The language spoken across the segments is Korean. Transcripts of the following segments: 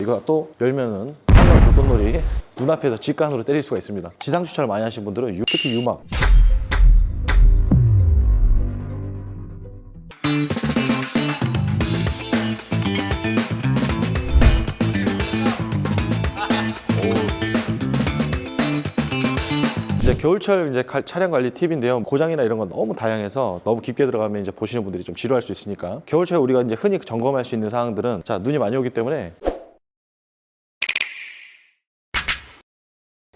이거 또 열면은 한강 불꽃놀이 눈앞에서 직관으로 때릴 수가 있습니다. 지상 주차를 많이 하시는 분들은 특히 유막 이제 겨울철 이제 차량 관리 팁인데요. 고장이나 이런 건 너무 다양해서 너무 깊게 들어가면 이제 보시는 분들이 좀 지루할 수 있으니까 겨울철 우리가 이제 흔히 점검할 수 있는 사항들은 자, 눈이 많이 오기 때문에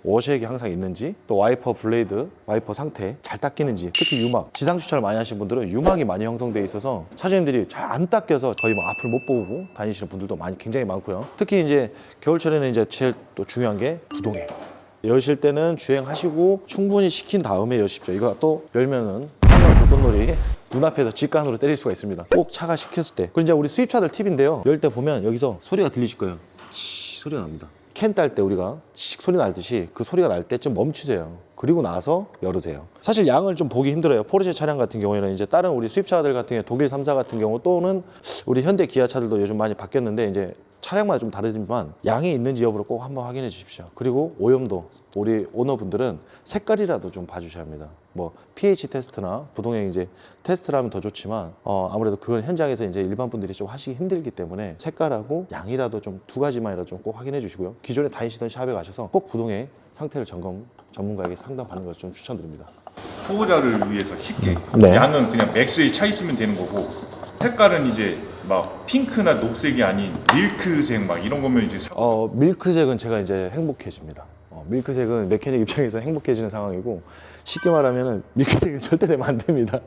워시액이 항상 있는지, 또 와이퍼 블레이드, 와이퍼 상태 잘 닦이는지, 특히 유막, 지상 주차를 많이 하시는 분들은 유막이 많이 형성되어 있어서 차주님들이 잘 안 닦여서 거의 뭐 앞을 못 보고 다니시는 분들도 굉장히 많고요. 특히 이제 겨울철에는 이제 제일 또 중요한 게 부동액. 여실 때는 주행하시고 충분히 식힌 다음에 여십시오. 이거 또 열면은 한강 불꽃놀이 눈앞에서 직관으로 때릴 수가 있습니다. 꼭 차가 식혔을 때. 그리고 이제 우리 수입차들 팁인데요. 열 때 보면 여기서 소리가 들리실 거예요. 소리가 납니다. 캔 딸 때 우리가 칙 소리 날듯이 그 소리가 날 때쯤 멈추세요. 그리고 나서 열으세요. 사실 양을 좀 보기 힘들어요. 포르쉐 차량 같은 경우에는 이제 다른 우리 수입차들 같은 경우 독일 3사 같은 경우 또는 우리 현대 기아 차들도 요즘 많이 바뀌었는데 이제 차량마다 좀 다르지만 양이 있는지 여부를 꼭 한번 확인해 주십시오. 그리고 오염도 우리 오너분들은 색깔이라도 좀 봐주셔야 합니다. 뭐 pH 테스트나 부동액 이제 테스트를 하면 더 좋지만 아무래도 그건 현장에서 이제 일반 분들이 좀 하시기 힘들기 때문에 색깔하고 양이라도 좀 두 가지만이라도 좀 꼭 확인해 주시고요. 기존에 다니시던 샵에 가셔서 꼭 부동액 상태를 전문가에게 상담하는 것을 좀 추천드립니다. 초보자를 위해서 쉽게 네. 양은 그냥 맥스에 차 있으면 되는 거고 색깔은 이제 막 핑크나 녹색이 아닌 밀크색 막 이런 거면 이제 밀크색은 제가 이제 행복해집니다. 밀크색은 메케닉 입장에서 행복해지는 상황이고 쉽게 말하면 밀크색은 절대 되면 안 됩니다.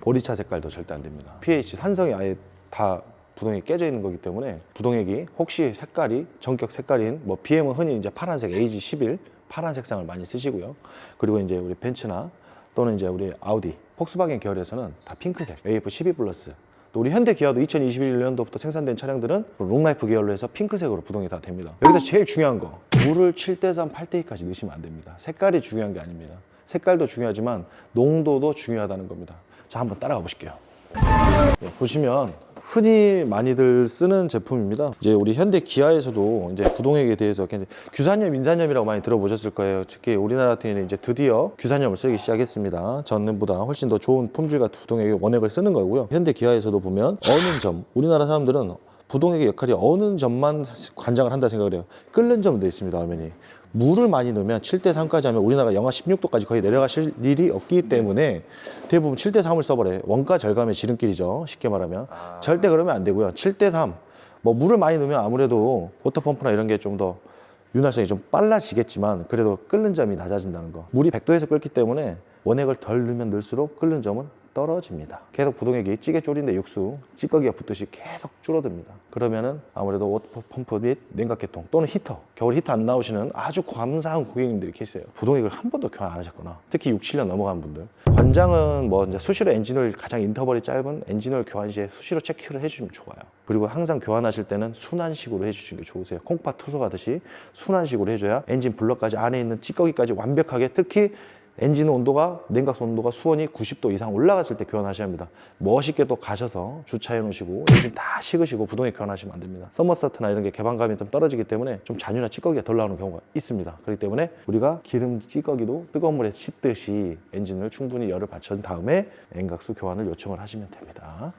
보리차 색깔도 절대 안 됩니다. pH 산성이 아예 다 부동액이 깨져 있는 거기 때문에 부동액이 혹시 색깔이 전격 색깔인 뭐 BM은 흔히 이제 파란색 AG11 파란 색상을 많이 쓰시고요. 그리고 이제 우리 벤츠나 또는 이제 우리 아우디, 폭스바겐 계열에서는 다 핑크색 AF12 플러스. 또 우리 현대 기아도 2021년도부터 생산된 차량들은 롱라이프 계열로 해서 핑크색으로 부동이 다 됩니다. 여기서 제일 중요한 거 물을 7대3, 8대2까지 넣으시면 안 됩니다. 색깔이 중요한 게 아닙니다. 색깔도 중요하지만 농도도 중요하다는 겁니다. 자, 한번 따라가 보실게요. 네, 보시면 흔히 많이들 쓰는 제품입니다. 이제 우리 현대 기아에서도 이제 부동액에 대해서 규산염, 인산염이라고 많이 들어보셨을 거예요. 특히 우리나라 같은 경우는 이제 드디어 규산염을 쓰기 시작했습니다. 전보다 훨씬 더 좋은 품질 같은 부동액의 원액을 쓰는 거고요. 현대 기아에서도 보면 어는 점, 우리나라 사람들은 부동액의 역할이 어는 점만 관장을 한다 생각을 해요. 끓는 점도 있습니다, 화면이. 물을 많이 넣으면 7대3까지 하면 우리나라 영하 16도까지 거의 내려가실 일이 없기 때문에 대부분 7대3을 써버려요. 원가 절감의 지름길이죠. 쉽게 말하면. 절대 그러면 안 되고요. 7대3. 뭐 물을 많이 넣으면 아무래도 워터펌프나 이런 게 좀 더 윤활성이 좀 빨라지겠지만 그래도 끓는 점이 낮아진다는 거. 물이 100도에서 끓기 때문에 원액을 덜 넣으면 넣을수록 끓는 점은 떨어집니다. 계속 부동액이 찌개 졸인데 육수, 찌꺼기가 붙듯이 계속 줄어듭니다. 그러면은 아무래도 워터펌프 및 냉각계통 또는 히터, 겨울 히터 안 나오시는 아주 감사한 고객님들이 계세요. 부동액을 한 번도 교환 안 하셨거나 특히 6, 7년 넘어간 분들. 관장은 뭐 이제 수시로 엔진오일 가장 인터벌이 짧은 엔진오일 교환 시에 수시로 체크를 해주시면 좋아요. 그리고 항상 교환하실 때는 순환식으로 해주시는 게 좋으세요. 콩팥 투석하듯이 순환식으로 해줘야 엔진 블럭까지 안에 있는 찌꺼기까지 완벽하게 특히 엔진 온도가 냉각수 온도가 수온이 90도 이상 올라갔을 때 교환하셔야 합니다. 멋있게 또 가셔서 주차해 놓으시고 엔진 다 식으시고 부동액 교환하시면 안 됩니다. 서머스타트나 이런 게 개방감이 좀 떨어지기 때문에 좀 잔유나 찌꺼기가 덜 나오는 경우가 있습니다. 그렇기 때문에 우리가 기름 찌꺼기도 뜨거운 물에 씻듯이 엔진을 충분히 열을 받친 다음에 냉각수 교환을 요청을 하시면 됩니다.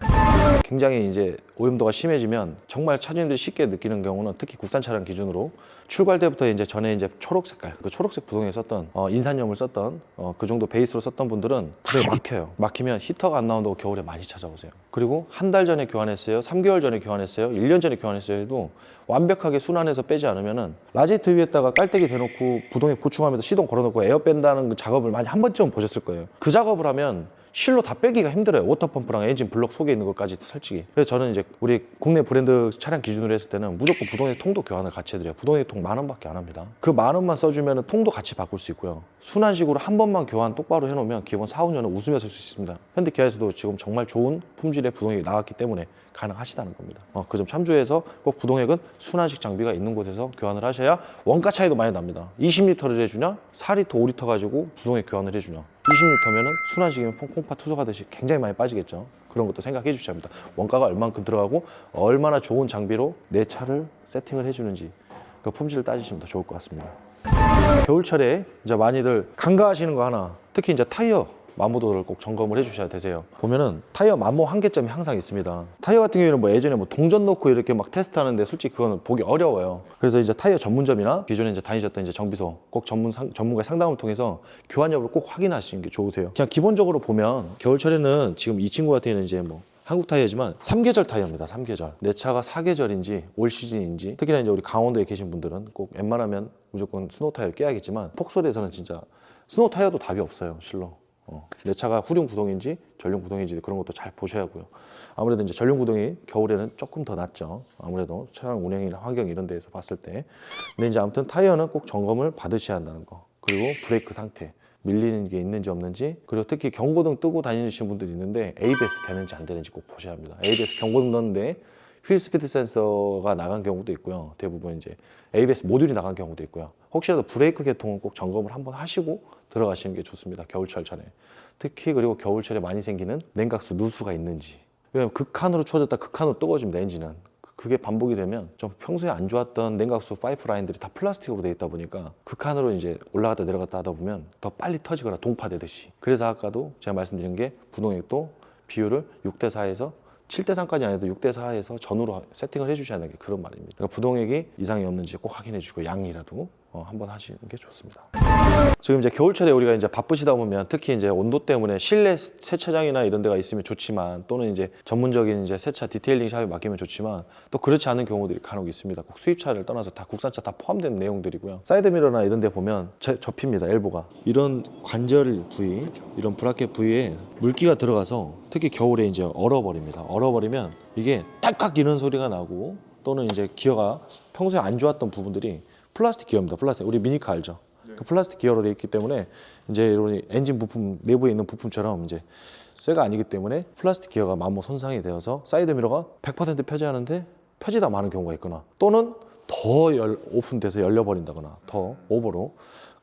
굉장히 이제 오염도가 심해지면 정말 차주님들이 쉽게 느끼는 경우는 특히 국산 차량 기준으로 출고할 때부터 이제 전에 이제 초록 색깔, 그 초록색 부동액 썼던 인산염을 썼던 그 정도 베이스로 썼던 분들은 부동액 막혀요. 막히면 히터가 안 나온다고 겨울에 많이 찾아오세요. 그리고 한 달 전에 교환했어요, 3개월 전에 교환했어요, 1년 전에 교환했어요 해도 완벽하게 순환해서 빼지 않으면은 라제트 위에다가 깔때기 대놓고 부동액 보충하면서 시동 걸어놓고 에어 뺀다는 그 작업을 많이 한 번쯤 보셨을 거예요. 그 작업을 하면 실로 다 빼기가 힘들어요. 워터펌프랑 엔진 블럭 속에 있는 것까지 솔직히. 그래서 저는 이제 우리 국내 브랜드 차량 기준으로 했을 때는 무조건 부동액 통도 교환을 같이 해드려요. 부동액 통 10,000원밖에 안 합니다. 그 10,000원만 써주면 통도 같이 바꿀 수 있고요. 순환식으로 한 번만 교환 똑바로 해놓으면 기본 4, 5년은 웃으며 쓸 수 있습니다. 현대 기아에서도 지금 정말 좋은 품질의 부동액이 나왔기 때문에 가능하시다는 겁니다. 그 점 참조해서 꼭 부동액은 순환식 장비가 있는 곳에서 교환을 하셔야 원가 차이도 많이 납니다. 20리터를 해주냐 4리터, 5리터 가지고 부동액 교환을 해주냐 20리터면은 순환식이면 콩팥 투석하듯이 굉장히 많이 빠지겠죠. 그런 것도 생각해 주셔야 합니다. 원가가 얼만큼 들어가고 얼마나 좋은 장비로 내 차를 세팅을 해주는지 그 품질을 따지시면 더 좋을 것 같습니다. 겨울철에 이제 많이들 간과하시는 거 하나, 특히 이제 타이어 마모도를 꼭 점검을 해주셔야 되세요. 보면은 타이어 마모 한계점이 항상 있습니다. 타이어 같은 경우에는 뭐 예전에 뭐 동전 놓고 이렇게 막 테스트하는데 솔직히 그거는 보기 어려워요. 그래서 이제 타이어 전문점이나 기존에 이제 다니셨던 이제 정비소 꼭 전문가의 상담을 통해서 교환 여부를 꼭 확인하시는 게 좋으세요. 그냥 기본적으로 보면 겨울철에는 지금 이 친구 같은 경우는 이제 뭐 한국 타이어지만 3계절 타이어입니다. 3계절. 내 차가 4계절인지 올 시즌인지, 특히나 이제 우리 강원도에 계신 분들은 꼭 웬만하면 무조건 스노우 타이어를 껴야겠지만 폭설에서는 진짜 스노우 타이어도 답이 없어요, 실로. 내 차가 후륜 구동인지 전륜 구동인지 그런 것도 잘 보셔야 하고요. 아무래도 이제 전륜 구동이 겨울에는 조금 더 낫죠. 아무래도 차량 운행이나 환경 이런 데에서 봤을 때. 근데 이제 아무튼 타이어는 꼭 점검을 받으셔야 한다는 거. 그리고 브레이크 상태, 밀리는 게 있는지 없는지, 그리고 특히 경고등 뜨고 다니시는 분들이 있는데 ABS 되는지 안 되는지 꼭 보셔야 합니다. ABS 경고등 넣는데 휠 스피드 센서가 나간 경우도 있고요. 대부분 이제 ABS 모듈이 나간 경우도 있고요. 혹시라도 브레이크 계통은 꼭 점검을 한번 하시고 들어가시는 게 좋습니다. 겨울철 전에. 특히 그리고 겨울철에 많이 생기는 냉각수 누수가 있는지. 왜냐면 극한으로 추워졌다 극한으로 뜨거워집니다. 엔진은. 그게 반복이 되면 좀 평소에 안 좋았던 냉각수 파이프 라인들이 다 플라스틱으로 돼 있다 보니까 극한으로 이제 올라갔다 내려갔다 하다 보면 더 빨리 터지거나 동파되듯이. 그래서 아까도 제가 말씀드린 게 부동액도 비율을 6대4에서 7대3까지 안 해도 6대4에서 전후로 세팅을 해주셔야 하는 게 그런 말입니다. 그러니까 부동액이 이상이 없는지 꼭 확인해 주시고 양이라도 한번 하시는 게 좋습니다. 지금 이제 겨울철에 우리가 이제 바쁘시다 보면 특히 이제 온도 때문에 실내 세차장이나 이런 데가 있으면 좋지만, 또는 이제 전문적인 이제 세차 디테일링 샵에 맡기면 좋지만, 또 그렇지 않은 경우들이 간혹 있습니다. 꼭 수입차를 떠나서 다 국산차 다 포함된 내용들이고요. 사이드미러나 이런 데 보면 접힙니다. 엘보가. 이런 관절 부위, 이런 브라켓 부위에 물기가 들어가서 특히 겨울에 이제 얼어버립니다. 얼어버리면 이게 딱딱 이런 소리가 나고, 또는 이제 기어가 평소에 안 좋았던 부분들이 플라스틱 기어입니다. 플라스틱. 우리 미니카 알죠? 그 플라스틱 기어로 되어 있기 때문에 이제 이런 엔진 부품 내부에 있는 부품처럼 이제 쇠가 아니기 때문에 플라스틱 기어가 마모 손상이 되어서 사이드 미러가 100% 펴지하는데 펴지다 마는 경우가 있거나, 또는 더 오픈돼서 열려버린다거나 더 오버로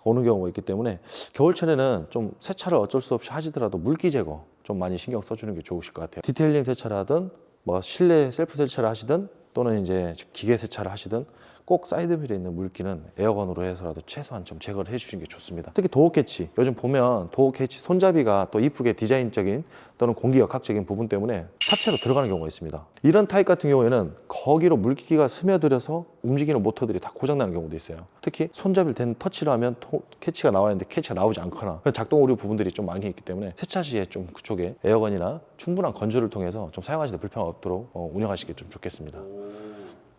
오는 경우가 있기 때문에 겨울철에는 좀 세차를 어쩔 수 없이 하시더라도 물기 제거 좀 많이 신경 써주는 게 좋으실 것 같아요. 디테일링 세차를 하든 뭐 실내 셀프 세차를 하시든 또는 이제 기계 세차를 하시든 꼭 사이드밀에 있는 물기는 에어건으로 해서라도 최소한 좀 제거를 해주시는 게 좋습니다. 특히 도어 캐치, 요즘 보면 도어 캐치 손잡이가 또 이쁘게 디자인적인 또는 공기 역학적인 부분 때문에 사체로 들어가는 경우가 있습니다. 이런 타입 같은 경우에는 거기로 물기가 스며들어서 움직이는 모터들이 다 고장나는 경우도 있어요. 특히 손잡이를 댄 터치를 하면 캐치가 나와야 하는데 캐치가 나오지 않거나 그런 작동 오류 부분들이 좀 많이 있기 때문에 세차 시에 좀 그쪽에 에어건이나 충분한 건조를 통해서 좀 사용하시는 데 불편 없도록 운영하시기 좀 좋겠습니다.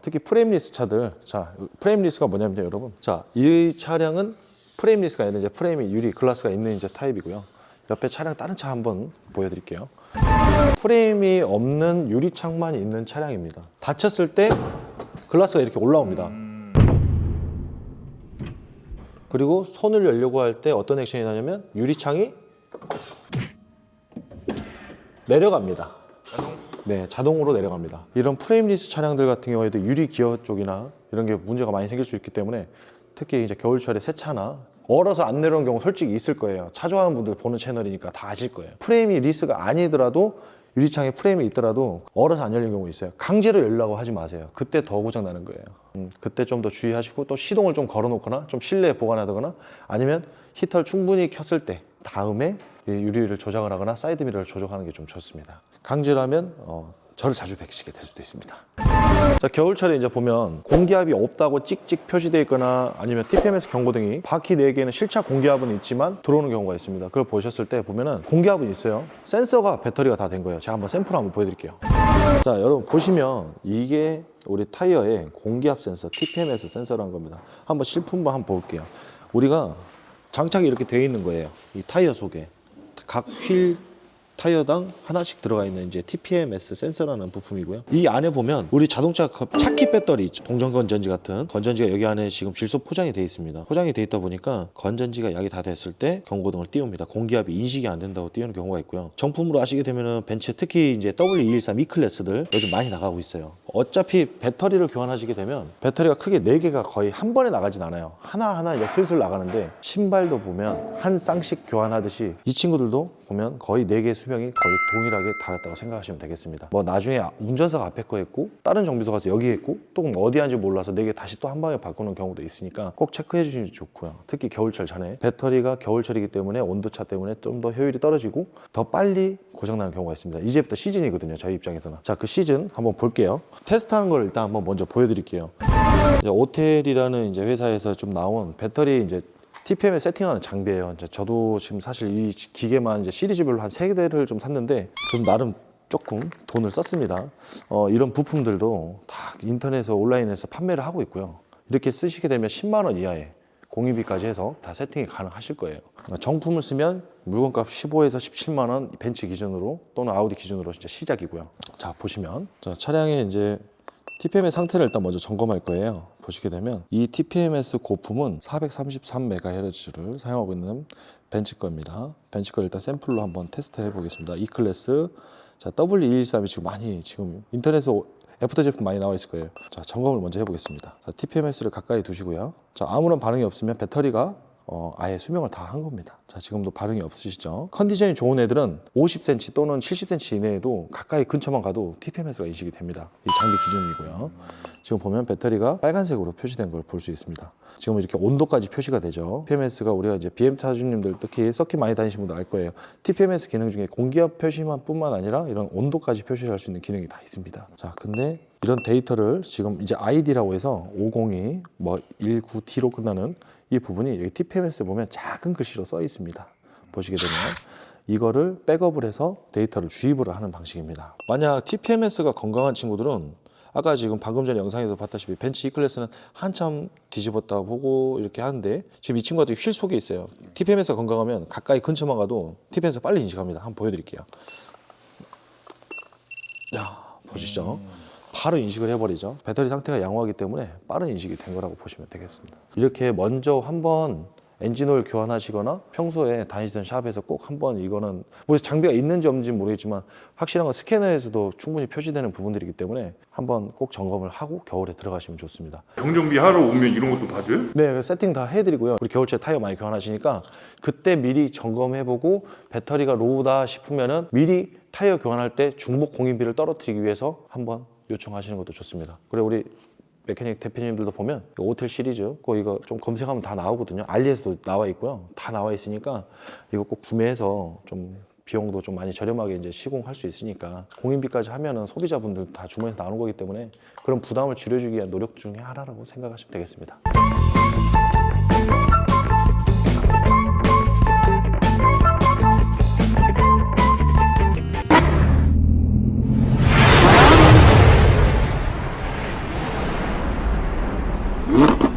특히 프레임리스 차들, 자, 프레임리스가 뭐냐면요, 여러분. 자, 이 차량은 프레임리스가 아니라 이제 프레임이 유리 글라스가 있는 이제 타입이고요. 옆에 차량 다른 차 한번 보여드릴게요. 프레임이 없는 유리창만 있는 차량입니다. 닫혔을 때 글라스가 이렇게 올라옵니다. 그리고 손을 열려고 할 때 어떤 액션이 나냐면 유리창이 내려갑니다. 네, 자동으로 내려갑니다. 이런 프레임리스 차량들 같은 경우에도 유리 기어 쪽이나 이런 게 문제가 많이 생길 수 있기 때문에 특히 이제 겨울철에 새 차나 얼어서 안 내려오는 경우 솔직히 있을 거예요. 차 좋아하는 분들 보는 채널이니까 다 아실 거예요. 프레임이 리스가 아니더라도 유리창에 프레임이 있더라도 얼어서 안 열리는 경우 있어요. 강제로 열려고 하지 마세요. 그때 더 고장 나는 거예요. 그때 좀 더 주의하시고, 또 시동을 좀 걸어 놓거나 좀 실내에 보관하거나 아니면 히터를 충분히 켰을 때 다음에 유리를 조작을 하거나 사이드 미러를 조작하는 게 좀 좋습니다. 강제로 하면 저를 자주 뵙시게 될 수도 있습니다. 자, 겨울철에 이제 보면 공기압이 없다고 찍찍 표시되어 있거나 아니면 TPMS 경고등이 바퀴 4개는 실차 공기압은 있지만 들어오는 경우가 있습니다. 그걸 보셨을 때 보면은 공기압은 있어요. 센서가 배터리가 다 된 거예요. 제가 한번 샘플 한번 보여드릴게요. 자, 여러분 보시면 이게 우리 타이어의 공기압 센서, TPMS 센서라는 겁니다. 한번 실품만 한번 볼게요. 우리가 장착이 이렇게 되어 있는 거예요. 이 타이어 속에 각 휠 타이어당 하나씩 들어가 있는 이제 TPMS 센서라는 부품이고요. 이 안에 보면 우리 자동차 차키 배터리 있죠. 동전 건전지 같은 건전지가 여기 안에 지금 질소 포장이 되어 있습니다. 포장이 되어 있다 보니까 건전지가 약이 다 됐을 때 경고등을 띄웁니다. 공기압이 인식이 안 된다고 띄우는 경우가 있고요. 정품으로 아시게 되면은 벤츠 특히 이제 W213 E클래스들 요즘 많이 나가고 있어요. 어차피 배터리를 교환하시게 되면 배터리가 크게 4개가 거의 한 번에 나가진 않아요. 하나하나 이제 슬슬 나가는데, 신발도 보면 한 쌍씩 교환하듯이 이 친구들도 보면 거의 4개 수명이 거의 동일하게 달았다고 생각하시면 되겠습니다. 뭐 나중에 운전사가 앞에 거 했고 다른 정비소 가서 여기 했고 또 어디 한지 몰라서 4개 다시 또 한 방에 바꾸는 경우도 있으니까 꼭 체크해 주시면 좋고요. 특히 겨울철 전에 배터리가 겨울철이기 때문에 온도차 때문에 좀 더 효율이 떨어지고 더 빨리 고장나는 경우가 있습니다. 이제부터 시즌이거든요, 저희 입장에서는. 자, 그 시즌 한번 볼게요. 테스트하는 걸 일단 한번 먼저 보여드릴게요. 이제 오텔이라는 이제 회사에서 좀 나온 배터리 이제 TPM에 세팅하는 장비예요. 이제 저도 지금 사실 이 기계만 이제 시리즈별로 한 3대를 좀 샀는데 좀 나름 조금 돈을 썼습니다. 이런 부품들도 다 인터넷에서 온라인에서 판매를 하고 있고요. 이렇게 쓰시게 되면 10만 원 이하에 공유비까지 해서 다 세팅이 가능하실 거예요. 정품을 쓰면 물건값 15에서 17만 원 벤츠 기준으로 또는 아우디 기준으로 진짜 시작이고요. 자, 보시면 자, 차량의 이제 TPM의 상태를 일단 먼저 점검할 거예요. 보시게 되면 이 TPMS 고품은 433MHz를 사용하고 있는 벤츠 겁니다. 벤츠 거 일단 샘플로 한번 테스트 해보겠습니다. E클래스 자, W213이 지금 많이 지금 인터넷에 애프터 제품 많이 나와 있을 거예요. 자, 점검을 먼저 해보겠습니다. 자, TPMS를 가까이 두시고요. 자, 아무런 반응이 없으면 배터리가 아예 수명을 다 한 겁니다. 자, 지금도 반응이 없으시죠? 컨디션이 좋은 애들은 50cm 또는 70cm 이내에도 가까이 근처만 가도 TPMS가 인식이 됩니다. 이 장비 기준이고요. 지금 보면 배터리가 빨간색으로 표시된 걸 볼 수 있습니다. 지금 이렇게 온도까지 표시가 되죠. TPMS가 우리가 이제 BM 차주님들 특히 서킷 많이 다니시는 분들 알 거예요. TPMS 기능 중에 공기압 표시만 뿐만 아니라 이런 온도까지 표시를 할 수 있는 기능이 다 있습니다. 자, 근데 이런 데이터를 지금 이제 ID라고 해서 502, 뭐 19T로 끝나는 이 부분이 여기 TPMS 보면 작은 글씨로 써 있습니다. 보시게 되면 이거를 백업을 해서 데이터를 주입을 하는 방식입니다. 만약 TPMS가 건강한 친구들은 아까 지금 방금 전에 영상에서 봤다시피 벤츠 E클래스는 한참 뒤집었다 보고 이렇게 하는데 지금 이 친구가 휠 속에 있어요. TPMS가 건강하면 가까이 근처만 가도 TPMS가 빨리 인식합니다. 한번 보여드릴게요. 야, 보시죠. 바로 인식을 해버리죠. 배터리 상태가 양호하기 때문에 빠른 인식이 된 거라고 보시면 되겠습니다. 이렇게 먼저 한번 엔진오일 교환하시거나 평소에 다니시던 샵에서 꼭 한번 이거는 뭐 장비가 있는지 없는지 모르겠지만 확실한 건 스캐너에서도 충분히 표시되는 부분들이기 때문에 한번 꼭 점검을 하고 겨울에 들어가시면 좋습니다. 경정비 하러 오면 이런 것도 봐줘요? 네, 세팅 다 해드리고요. 우리 겨울철 타이어 많이 교환하시니까 그때 미리 점검해보고 배터리가 로우다 싶으면은 미리 타이어 교환할 때 중복 공인비를 떨어뜨리기 위해서 한번 요청하시는 것도 좋습니다. 그리고 우리 메케닉 대표님들도 보면 오텔 시리즈 이거 좀 검색하면 다 나오거든요. 알리에서도 나와 있고요. 다 나와 있으니까 이거 꼭 구매해서 좀 비용도 좀 많이 저렴하게 이제 시공할 수 있으니까 공인비까지 하면은 소비자분들 다 주머니에서 나오는 거기 때문에 그런 부담을 줄여주기 위한 노력 중에 하나라고 생각하시면 되겠습니다. Mm-hmm.